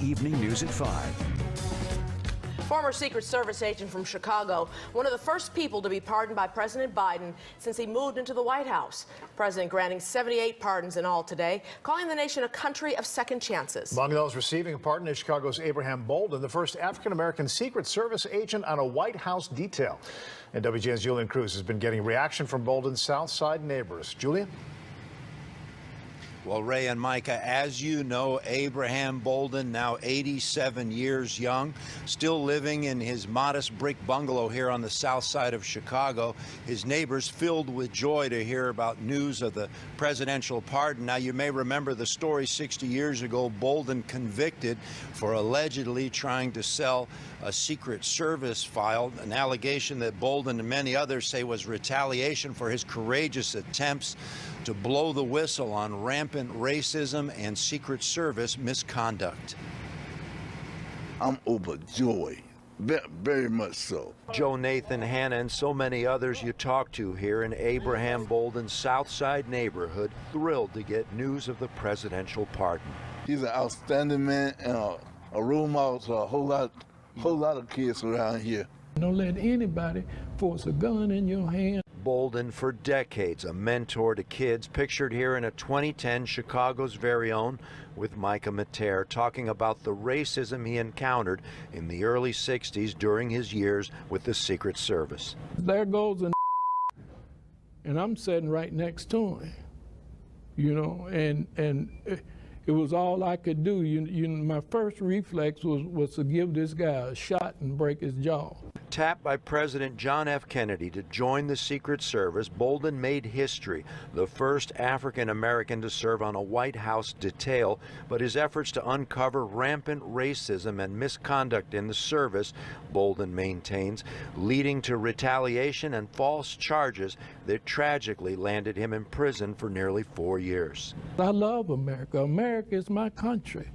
Evening News at 5. Former Secret Service agent from Chicago, one of the first people to be pardoned by President Biden since he moved into the White House. President granting 78 pardons in all today, calling the nation a country of second chances. Among those receiving a pardon is Chicago's Abraham Bolden, the first African-American Secret Service agent on a White House detail. And WGN's Julian Cruz has been getting reaction from Bolden's South Side neighbors. Julian? Well, Ray and Micah, as you know, Abraham Bolden, now 87 years young, still living in his modest brick bungalow here on the south side of Chicago. His neighbors filled with joy to hear about news of the presidential pardon. Now, you may remember the story 60 years ago, Bolden convicted for allegedly trying to sell a Secret Service file, an allegation that Bolden and many others say was retaliation for his courageous attempts to blow the whistle on rampant racism and Secret Service misconduct. I'm overjoyed, very much so. Joe, Nathan, Hannah, and so many others you talk to here in Abraham Bolden's South Side neighborhood, thrilled to get news of the presidential pardon. He's an outstanding man and a role model to a whole lot of kids around here. Don't let anybody force a gun in your hand. Bolden, for decades, a mentor to kids, pictured here in a 2010 Chicago's very own with Micah Mater, talking about the racism he encountered in the early 60s during his years with the Secret Service. There goes and I'm sitting right next to him, you know, and it was all I could do. My first reflex was to give this guy a shot and break his jaw. Tapped by President John F. Kennedy to join the Secret Service, Bolden made history, the first African-American to serve on a White House detail, but his efforts to uncover rampant racism and misconduct in the service, Bolden maintains, leading to retaliation and false charges that tragically landed him in prison for nearly 4 years. I love America. America is my country,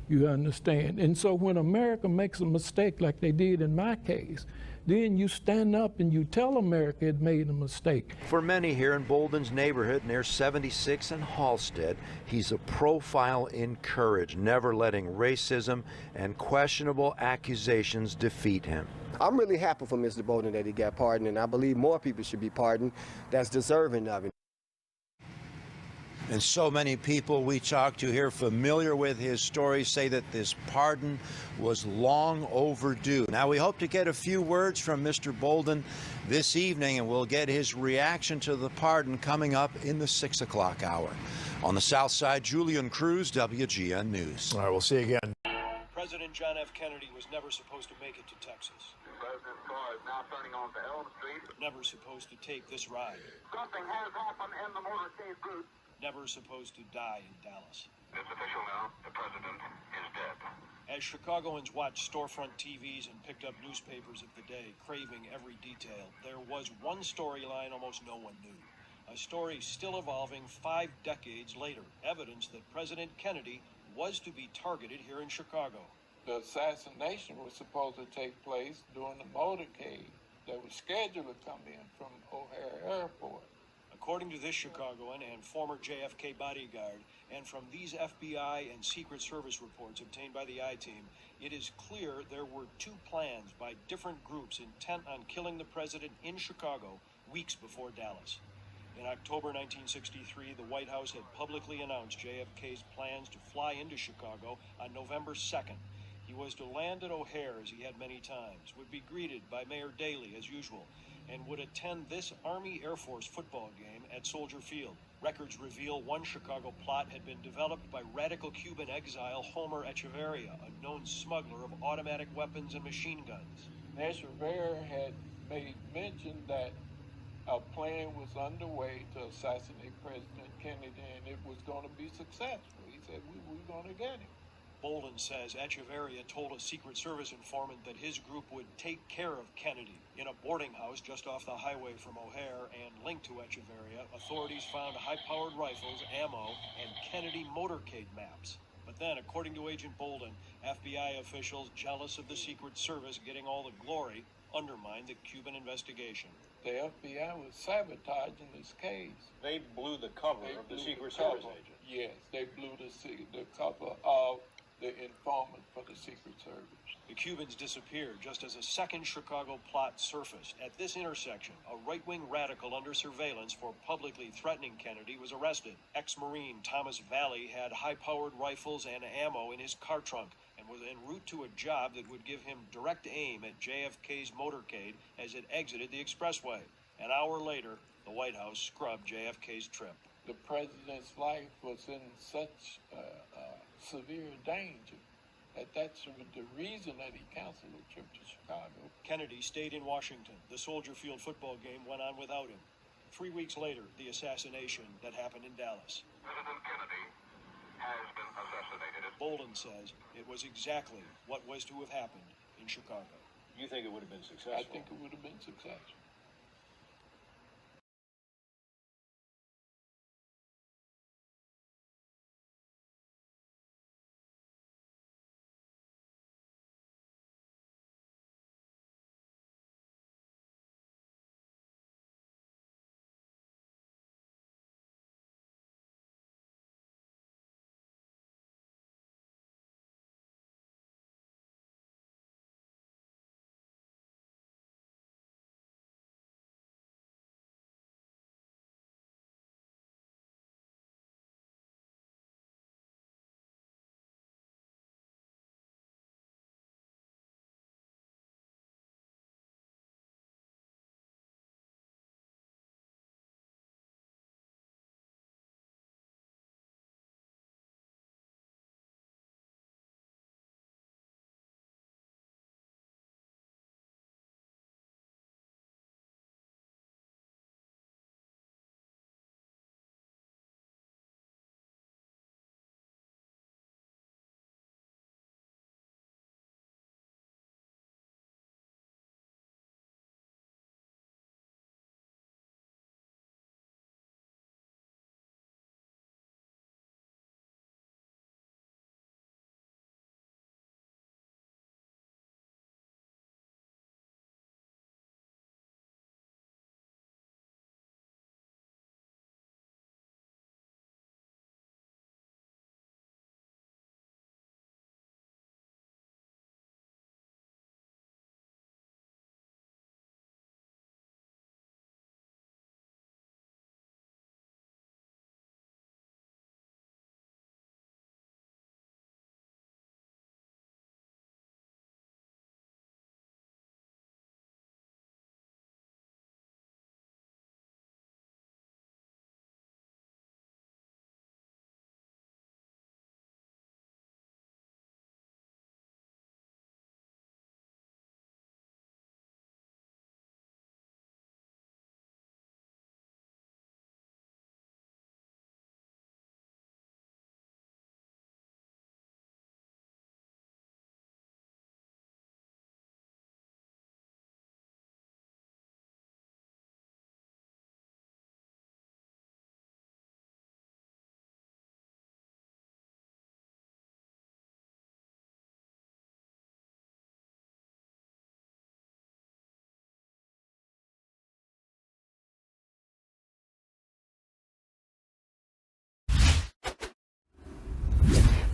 you understand? And so when America makes a mistake like they did in my case, then you stand up and you tell America it made a mistake. For many here in Bolden's neighborhood near 76 and Halstead, he's a profile in courage, never letting racism and questionable accusations defeat him. I'm really happy for Mr. Bolden that he got pardoned, and I believe more people should be pardoned that's deserving of it. And so many people we talked to here familiar with his story say that this pardon was long overdue. Now, we hope to get a few words from Mr. Bolden this evening, and we'll get his reaction to the pardon coming up in the 6 o'clock hour. On the South Side, Julian Cruz, WGN News. All right, we'll see you again. President John F. Kennedy was never supposed to make it to Texas. President's car is now turning onto Elm Street. Never supposed to take this ride. Something has happened in the motorcade group. Never supposed to die in Dallas. It's official now. The president is dead. As Chicagoans watched storefront TVs and picked up newspapers of the day, craving every detail, there was one storyline almost no one knew. A story still evolving 5 decades later. Evidence that President Kennedy was to be targeted here in Chicago. The assassination was supposed to take place during the motorcade that was scheduled to come in from O'Hare Airport. According to this Chicagoan and former JFK bodyguard, and from these FBI and Secret Service reports obtained by the I-Team, it is clear there were 2 plans by different groups intent on killing the president in Chicago weeks before Dallas. In October 1963, the White House had publicly announced JFK's plans to fly into Chicago on November 2nd. He was to land at O'Hare, as he had many times, would be greeted by Mayor Daley as usual, and would attend this Army Air Force football game at Soldier Field. Records reveal one Chicago plot had been developed by radical Cuban exile Homer Echeverria, a known smuggler of automatic weapons and machine guns. Echeverria had made mention that a plan was underway to assassinate President Kennedy, and it was going to be successful. He said, we were going to get him. Bolden says Echeverria told a Secret Service informant that his group would take care of Kennedy. In a boarding house just off the highway from O'Hare and linked to Echeverria, authorities found high-powered rifles, ammo, and Kennedy motorcade maps. But then, according to Agent Bolden, FBI officials, jealous of the Secret Service getting all the glory, undermined the Cuban investigation. The FBI was sabotaging this case. They blew the cover of the Secret Service agent. Yes, they blew the cover of the informant for the Secret Service. The Cubans disappeared just as a second Chicago plot surfaced. At this intersection, a right-wing radical under surveillance for publicly threatening Kennedy was arrested. Ex-Marine Thomas Valley had high-powered rifles and ammo in his car trunk and was en route to a job that would give him direct aim at JFK's motorcade as it exited the expressway. An hour later, the White House scrubbed JFK's trip. The president's life was in such severe danger that that's the reason that he canceled the trip to Chicago. Kennedy stayed in Washington. The Soldier Field football game went on without him. 3 weeks later, the assassination that happened in Dallas. President Kennedy has been assassinated. Bolden says it was exactly what was to have happened in Chicago. You think it would have been successful? I think it would have been successful.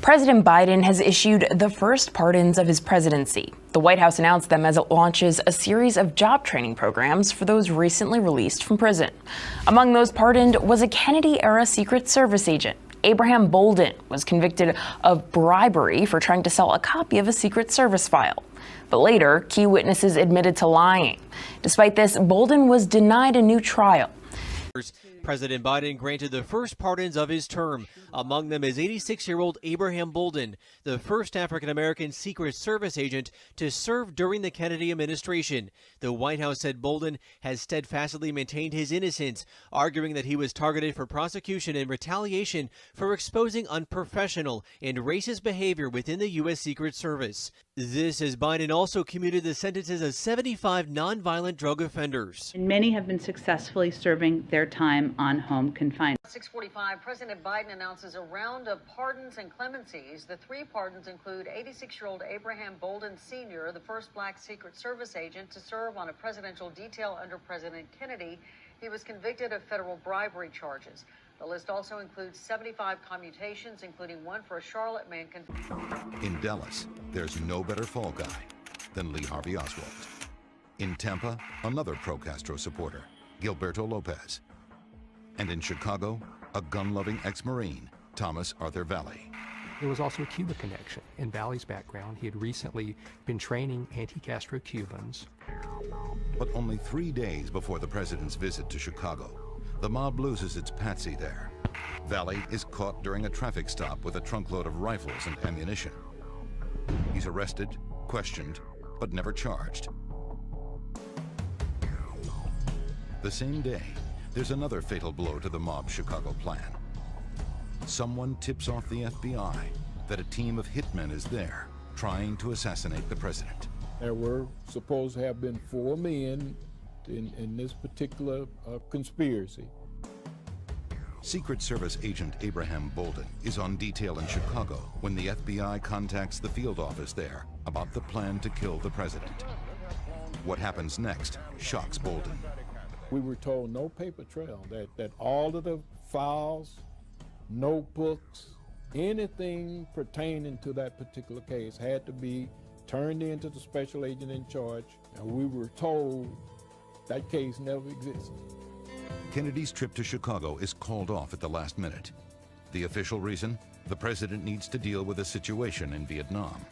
President Biden has issued the first pardons of his presidency. The White House announced them as it launches a series of job training programs for those recently released from prison. Among those pardoned was a Kennedy-era Secret Service agent. Abraham Bolden was convicted of bribery for trying to sell a copy of a Secret Service file. But later, key witnesses admitted to lying. Despite this, Bolden was denied a new trial. President Biden granted the first pardons of his term. Among them is 86-year-old Abraham Bolden, the first African-American Secret Service agent to serve during the Kennedy administration. The White House said Bolden has steadfastly maintained his innocence, arguing that he was targeted for prosecution and retaliation for exposing unprofessional and racist behavior within the U.S. Secret Service. This as Biden also commuted the sentences of 75 nonviolent drug offenders. And many have been successfully serving their time on home confinement. 6:45, President Biden announces a round of pardons and clemencies. The three pardons include 86-year-old Abraham Bolden Sr., the first black Secret Service agent to serve on a presidential detail under President Kennedy. He was convicted of federal bribery charges. The list also includes 75 commutations, including one for a Charlotte man. In Dallas, there's no better fall guy than Lee Harvey Oswald. In Tampa, another pro-Castro supporter, Gilberto Lopez. And in Chicago, a gun-loving ex-Marine, Thomas Arthur Valley. There was also a Cuba connection. In Valley's background, he had recently been training anti-Castro Cubans. But only 3 days before the president's visit to Chicago, the mob loses its patsy there. Valley is caught during a traffic stop with a trunkload of rifles and ammunition. He's arrested, questioned, but never charged. The same day, there's another fatal blow to the mob's Chicago plan. Someone tips off the FBI that a team of hitmen is there trying to assassinate the president. There were supposed to have been 4 men in this particular conspiracy. Secret Service agent Abraham Bolden is on detail in Chicago when the FBI contacts the field office there about the plan to kill the president. What happens next shocks Bolden. We were told no paper trail, that all of the files, notebooks, anything pertaining to that particular case had to be turned in to the special agent in charge, and we were told that case never existed. Kennedy's trip to Chicago is called off at the last minute. The official reason? The president needs to deal with a situation in Vietnam.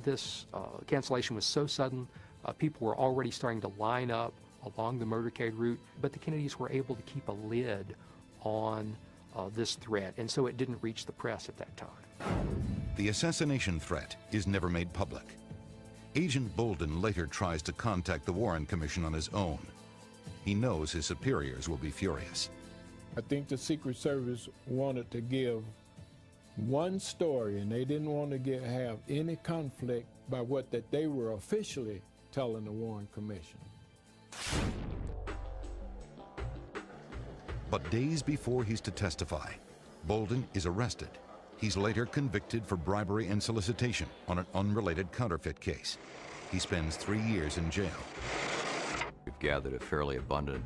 This cancellation was so sudden, people were already starting to line up along the motorcade route, but the Kennedys were able to keep a lid on this threat, and so it didn't reach the press at that time. The assassination threat is never made public. Agent Bolden later tries to contact the Warren Commission on his own. He knows his superiors will be furious. I think the Secret Service wanted to give one story, and they didn't want to have any conflict by what that they were officially telling the Warren Commission. But days before he's to testify, Bolden is arrested. He's later convicted for bribery and solicitation on an unrelated counterfeit case. He spends 3 years in jail. We've gathered a fairly abundant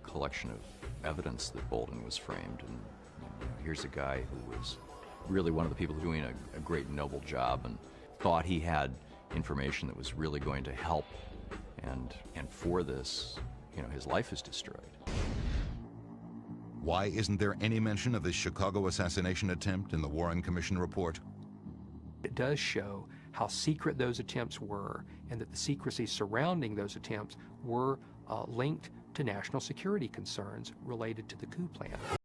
collection of evidence that Bolden was framed, and here's a guy who was really one of the people doing a great noble job and thought he had information that was really going to help, and for this, his life is destroyed. Why isn't there any mention of this Chicago assassination attempt in the Warren Commission report? It does show how secret those attempts were, and that the secrecy surrounding those attempts were linked to national security concerns related to the coup plan.